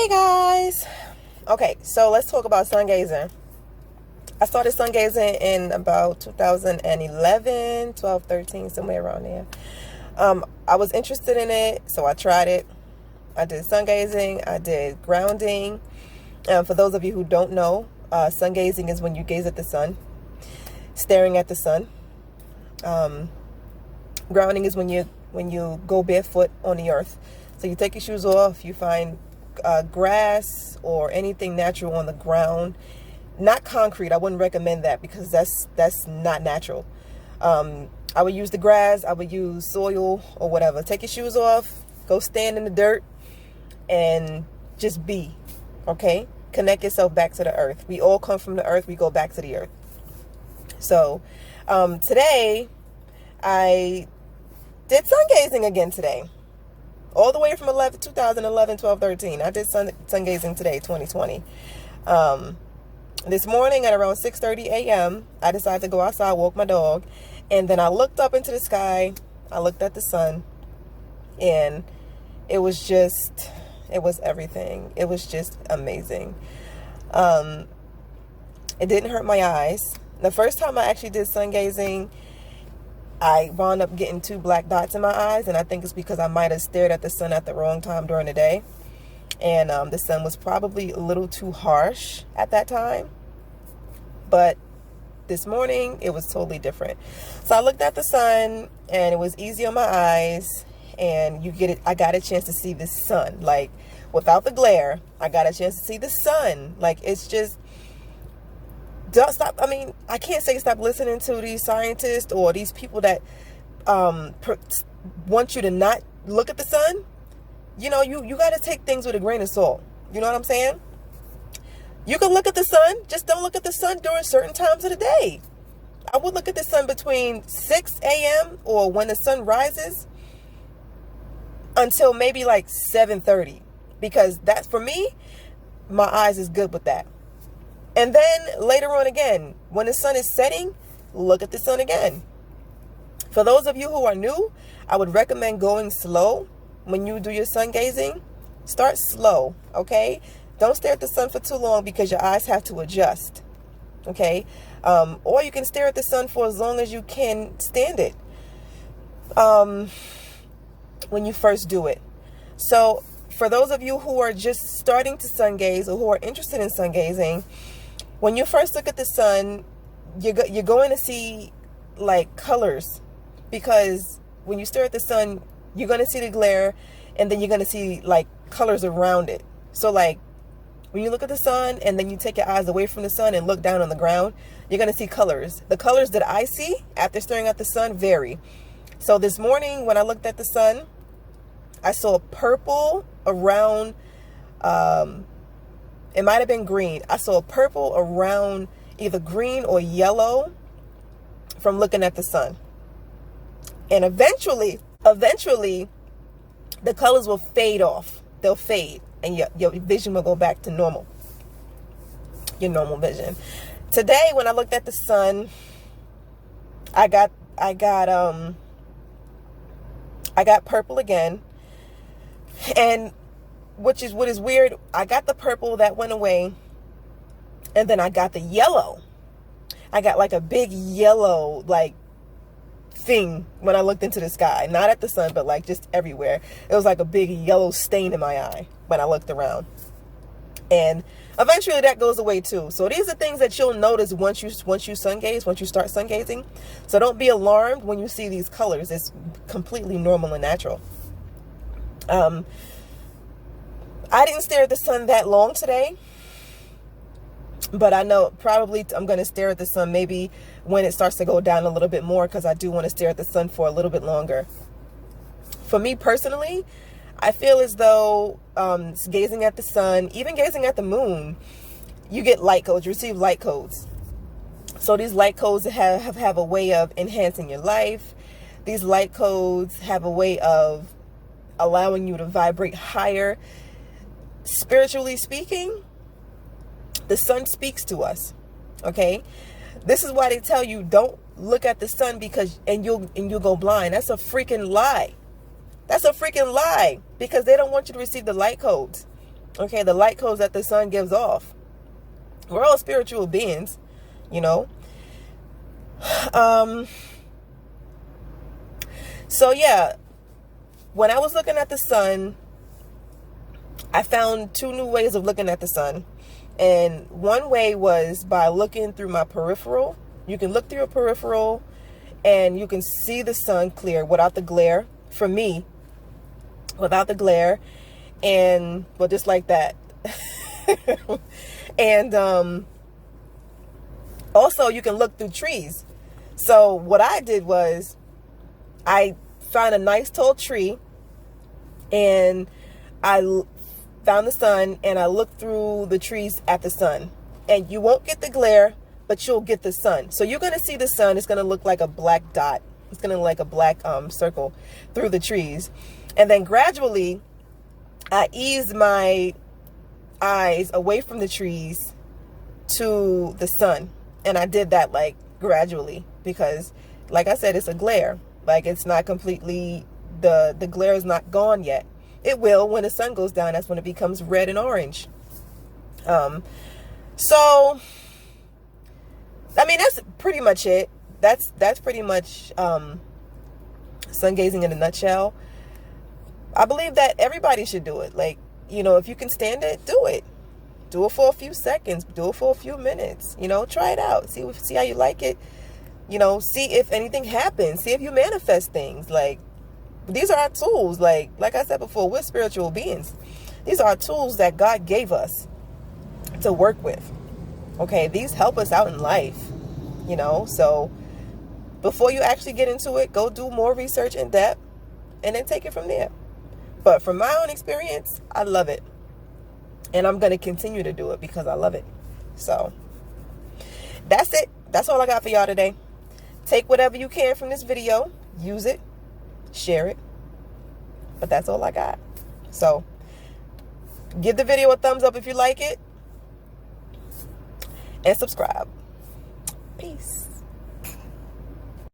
Hey guys. Okay, so let's talk about sungazing. I started sungazing in about 2011, 12, 13, somewhere around there. I was interested in it, so I tried it. I did sungazing, I did grounding. For those of you who don't know, sungazing is when you gaze at the sun, staring at the sun. Grounding is when you go barefoot on the earth. So you take your shoes off, you find grass or anything natural on the ground. Not concrete. I wouldn't recommend that because that's not natural. I would use the grass. I would use soil or whatever. Take your shoes off. Go stand in the dirt and just be. Okay? Connect yourself back to the earth. We all come from the earth. We go back to the earth. So today I did sungazing again today. All the way from 2011, 12, 13. I did sungazing today, 2020. This morning at around 6:30 a.m., I decided to go outside, walk my dog. And then I looked up into the sky. I looked at the sun. And it was everything. It was just amazing. It didn't hurt my eyes. The first time I actually did sungazing, I wound up getting 2 black dots in my eyes, and I think it's because I might have stared at the sun at the wrong time during the day, and the sun was probably a little too harsh at that time. But this morning, it was totally different. So I looked at the sun, and it was easy on my eyes, and I got a chance to see the sun, like, without the glare. I got a chance to see the sun. Like, it's just... Don't stop. I mean, I can't say stop listening to these scientists or these people that want you to not look at the sun. You know, you got to take things with a grain of salt. You know what I'm saying? You can look at the sun. Just don't look at the sun during certain times of the day. I would look at the sun between 6 a.m. or when the sun rises until maybe like 7:30. Because that's, for me, my eyes is good with that. And then later on again, when the sun is setting, look at the sun again. For those of you who are new, I would recommend going slow when you do your sun gazing. Start slow, okay? Don't stare at the sun for too long because your eyes have to adjust, okay? Or you can stare at the sun for as long as you can stand it when you first do it. So for those of you who are just starting to sun gaze or who are interested in sun gazing, when you first look at the sun, you're going to see like colors, because when you stare at the sun, you're going to see the glare, and then you're going to see like colors around it. So like when you look at the sun and then you take your eyes away from the sun and look down on the ground, you're going to see colors. The colors that I see after staring at the sun vary. So this morning when I looked at the sun, I saw purple around, it might have been green. I saw purple around either green or yellow from looking at the sun. And eventually, the colors will fade off. They'll fade, and your vision will go back to normal. Your normal vision. Today, when I looked at the sun, I got purple again, and what is weird, I got the purple that went away, and then I got the yellow. I got like a big yellow like thing when I looked into the sky, not at the sun, but like just everywhere. It was like a big yellow stain in my eye when I looked around, and eventually that goes away too. So these are things that you'll notice once you sun gaze, once you start sun gazing. So don't be alarmed when you see these colors. It's completely normal and natural. I didn't stare at the sun that long today, but I know probably I'm going to stare at the sun maybe when it starts to go down a little bit more, because I do want to stare at the sun for a little bit longer. For me personally, I feel as though gazing at the sun, even gazing at the moon, you get light codes, you receive light codes. So these light codes have a way of enhancing your life. These light codes have a way of allowing you to vibrate higher. Spiritually speaking, the sun speaks to us, okay? This is why they tell you don't look at the sun and you'll go blind. That's a freaking lie. That's a freaking lie, because they don't want you to receive the light codes. Okay, the light codes that the sun gives off. We're all spiritual beings, you know. So yeah, when I was looking at the sun, I found 2 new ways of looking at the sun. And one way was by looking through my peripheral. You can look through your peripheral and you can see the sun clear without the glare. For me, without the glare. And, well, just like that. And also you can look through trees. So what I did was I found a nice tall tree and I found the sun and I looked through the trees at the sun. And you won't get the glare, but you'll get the sun. So you're going to see the sun. It's going to look like a black dot. It's going to look like a black circle through the trees. And then gradually I eased my eyes away from the trees to the sun. And I did that like gradually because, like I said, it's a glare. Like it's not completely, the glare is not gone yet. It will when the sun goes down. That's when it becomes red and orange. So, I mean, that's pretty much it. That's pretty much sun gazing in a nutshell. I believe that everybody should do it. Like, you know, if you can stand it, do it. Do it for a few seconds. Do it for a few minutes. You know, try it out. See how you like it. You know, see if anything happens. See if you manifest things. Like, these are our tools. Like I said before, we're spiritual beings. These are our tools that God gave us to work with. Okay, these help us out in life. You know, so before you actually get into it, go do more research in depth and then take it from there. But from my own experience, I love it. And I'm going to continue to do it because I love it. So that's it. That's all I got for y'all today. Take whatever you can from this video. Use it. Share it. But that's all I got. So give the video a thumbs up if you like it. And subscribe. Peace.